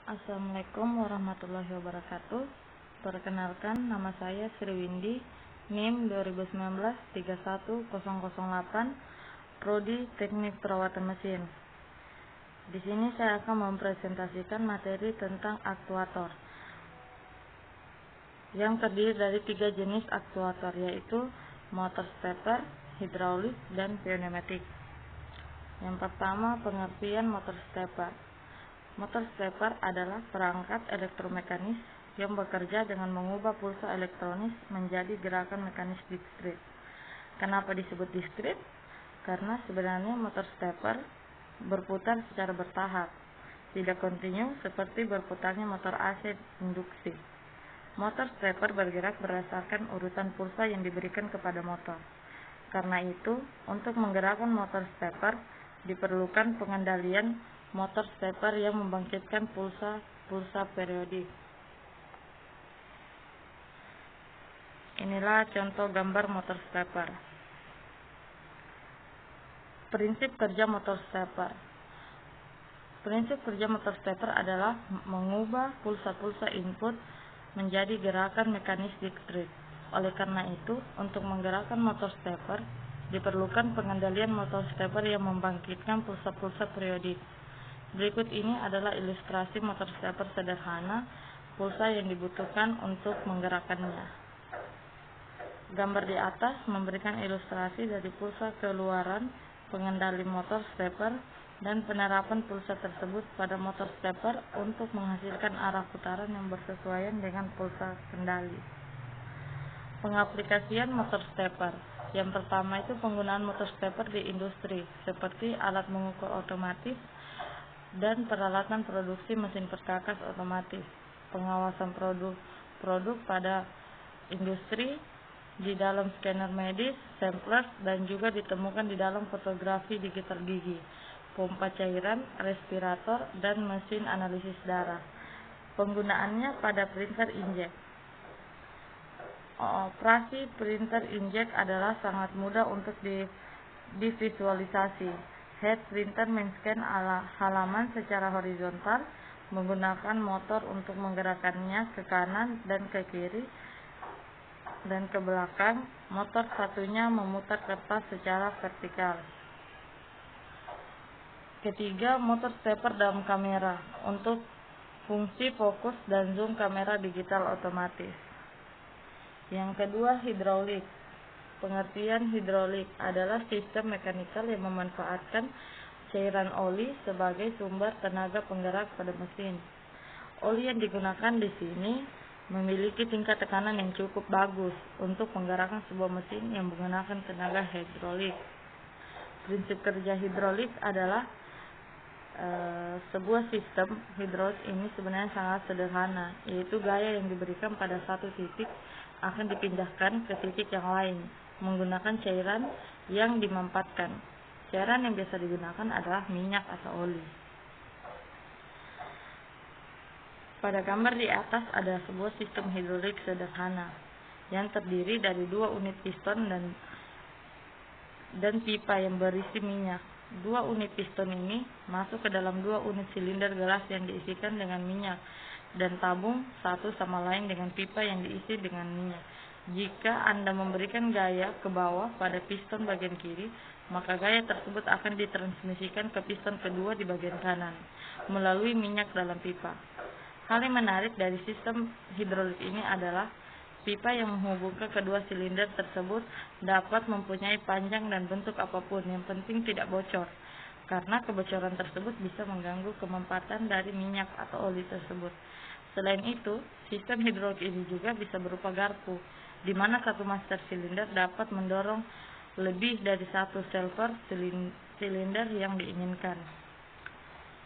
Assalamualaikum warahmatullahi wabarakatuh. Perkenalkan, nama saya Sri Windy, NIM 2019-31008, Prodi Teknik Perawatan Mesin. Di sini saya akan mempresentasikan materi tentang aktuator yang terdiri dari 3 jenis aktuator, yaitu motor stepper, hidraulik, dan pneumatik. Yang pertama, pengertian motor stepper. Motor stepper adalah perangkat elektromekanis yang bekerja dengan mengubah pulsa elektronis menjadi gerakan mekanis diskrit. Kenapa disebut diskrit? Karena sebenarnya motor stepper berputar secara bertahap, tidak kontinu seperti berputarnya motor AC induksi. Motor stepper bergerak berdasarkan urutan pulsa yang diberikan kepada motor. Karena itu, untuk menggerakkan motor stepper diperlukan pengendalian motor stepper yang membangkitkan pulsa periodik. Inilah contoh gambar motor stepper. Prinsip kerja motor stepper. Prinsip kerja motor stepper adalah mengubah pulsa-pulsa input menjadi gerakan mekanis diskrit. Oleh karena itu, untuk menggerakkan motor stepper diperlukan pengendalian motor stepper yang membangkitkan pulsa-pulsa periodik. Berikut ini adalah ilustrasi motor stepper sederhana, pulsa yang dibutuhkan untuk menggerakkannya. Gambar di atas memberikan ilustrasi dari pulsa keluaran pengendali motor stepper dan penerapan pulsa tersebut pada motor stepper untuk menghasilkan arah putaran yang bersesuaian dengan pulsa kendali. Pengaplikasian motor stepper. Yang pertama itu penggunaan motor stepper di industri, seperti alat mengukur otomatis dan peralatan produksi mesin perkakas otomatis. Pengawasan produk pada industri, di dalam scanner medis, sampler, dan juga ditemukan di dalam fotografi digital gigi, pompa cairan, respirator, dan mesin analisis darah. Penggunaannya pada printer inkjet. Operasi printer inkjet adalah sangat mudah untuk divisualisasi. Head printer men-scan halaman secara horizontal menggunakan motor untuk menggerakkannya ke kanan dan ke kiri dan ke belakang. Motor satunya memutar kertas secara vertikal. Ketiga, motor stepper dalam kamera untuk fungsi fokus dan zoom kamera digital otomatis. Yang kedua, hidraulik. Pengertian hidraulik adalah sistem mekanikal yang memanfaatkan cairan oli sebagai sumber tenaga penggerak pada mesin. Oli yang digunakan di sini memiliki tingkat tekanan yang cukup bagus untuk menggerakkan sebuah mesin yang menggunakan tenaga hidrolik. Prinsip kerja hidrolik adalah sebuah sistem hidrolik ini sebenarnya sangat sederhana, yaitu gaya yang diberikan pada satu titik akan dipindahkan ke titik yang lain menggunakan cairan yang dimampatkan. Cairan yang biasa digunakan adalah minyak atau oli. Pada gambar di atas ada sebuah sistem hidrolik sederhana yang terdiri dari 2 unit piston dan pipa yang berisi minyak. 2 unit piston ini masuk ke dalam 2 unit silinder gelas yang diisikan dengan minyak dan tabung satu sama lain dengan pipa yang diisi dengan minyak. Jika Anda memberikan gaya ke bawah pada piston bagian kiri, maka gaya tersebut akan ditransmisikan ke piston kedua di bagian kanan melalui minyak dalam pipa. Hal yang menarik dari sistem hidrolik ini adalah pipa yang menghubungkan kedua silinder tersebut dapat mempunyai panjang dan bentuk apapun, yang penting tidak bocor, karena kebocoran tersebut bisa mengganggu kemampatan dari minyak atau oli tersebut. Selain itu, sistem hidrolik ini juga bisa berupa garpu, di mana satu master silinder dapat mendorong lebih dari satu salver silinder yang diinginkan.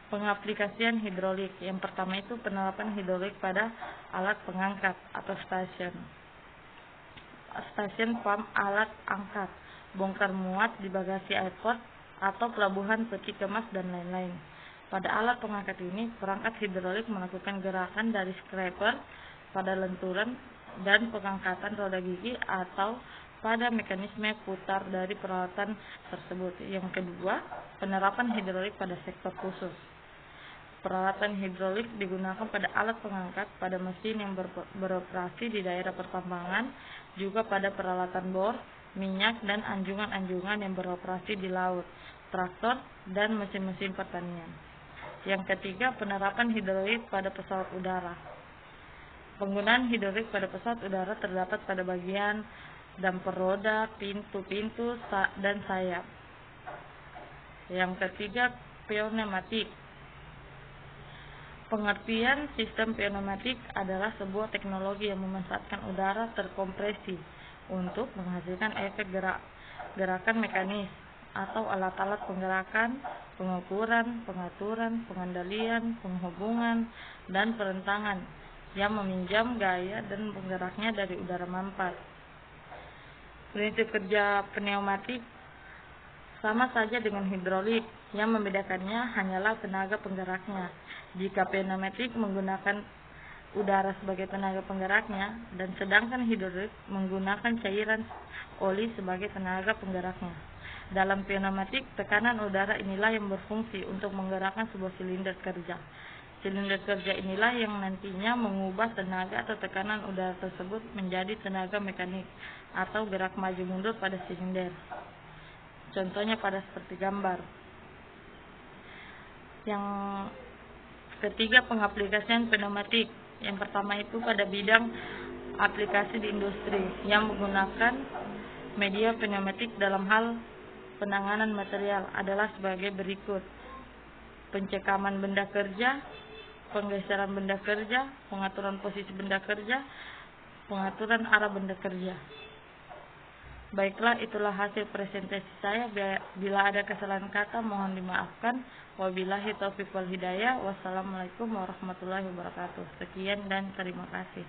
Pengaplikasian hidrolik. Yang pertama itu penerapan hidrolik pada alat pengangkat atau stasiun pump alat angkat, bongkar muat di bagasi airport atau pelabuhan peti kemas dan lain-lain. Pada alat pengangkat ini, perangkat hidrolik melakukan gerakan dari scraper pada lenturan dan pengangkatan roda gigi atau pada mekanisme putar dari peralatan tersebut. Yang kedua, penerapan hidrolik pada sektor khusus. Peralatan hidrolik digunakan pada alat pengangkat, pada mesin yang beroperasi di daerah pertambangan, juga pada peralatan bor, minyak, dan anjungan-anjungan yang beroperasi di laut, traktor, dan mesin-mesin pertanian. Yang ketiga, penerapan hidrolik pada pesawat udara. Penggunaan hidrolik pada pesawat udara terdapat pada bagian damper roda, pintu-pintu, dan sayap. Yang ketiga, pneumatik. Pengertian sistem pneumatik adalah sebuah teknologi yang memanfaatkan udara terkompresi untuk menghasilkan efek gerakan mekanis atau alat-alat penggerakan, pengukuran, pengaturan, pengendalian, penghubungan, dan perentangan yang meminjam gaya dan penggeraknya dari udara mampat. Prinsip kerja pneumatik sama saja dengan hidrolik, yang membedakannya hanyalah tenaga penggeraknya. Jika pneumatik menggunakan udara sebagai tenaga penggeraknya, dan sedangkan hidrolik menggunakan cairan oli sebagai tenaga penggeraknya. Dalam pneumatik, tekanan udara inilah yang berfungsi untuk menggerakkan sebuah silinder kerja. Silinder kerja inilah yang nantinya mengubah tenaga atau tekanan udara tersebut menjadi tenaga mekanik atau gerak maju mundur pada silinder. Contohnya pada seperti gambar. Yang ketiga, pengaplikasian pneumatik. Yang pertama itu pada bidang aplikasi di industri yang menggunakan media pneumatik dalam hal penanganan material adalah sebagai berikut: pencekaman benda kerja, penggeseran benda kerja, pengaturan posisi benda kerja, pengaturan arah benda kerja. Baiklah, itulah hasil presentasi saya. Bila ada kesalahan kata mohon dimaafkan. Wabillahi taufiq wal hidayah. Wassalamualaikum warahmatullahi wabarakatuh. Sekian dan terima kasih.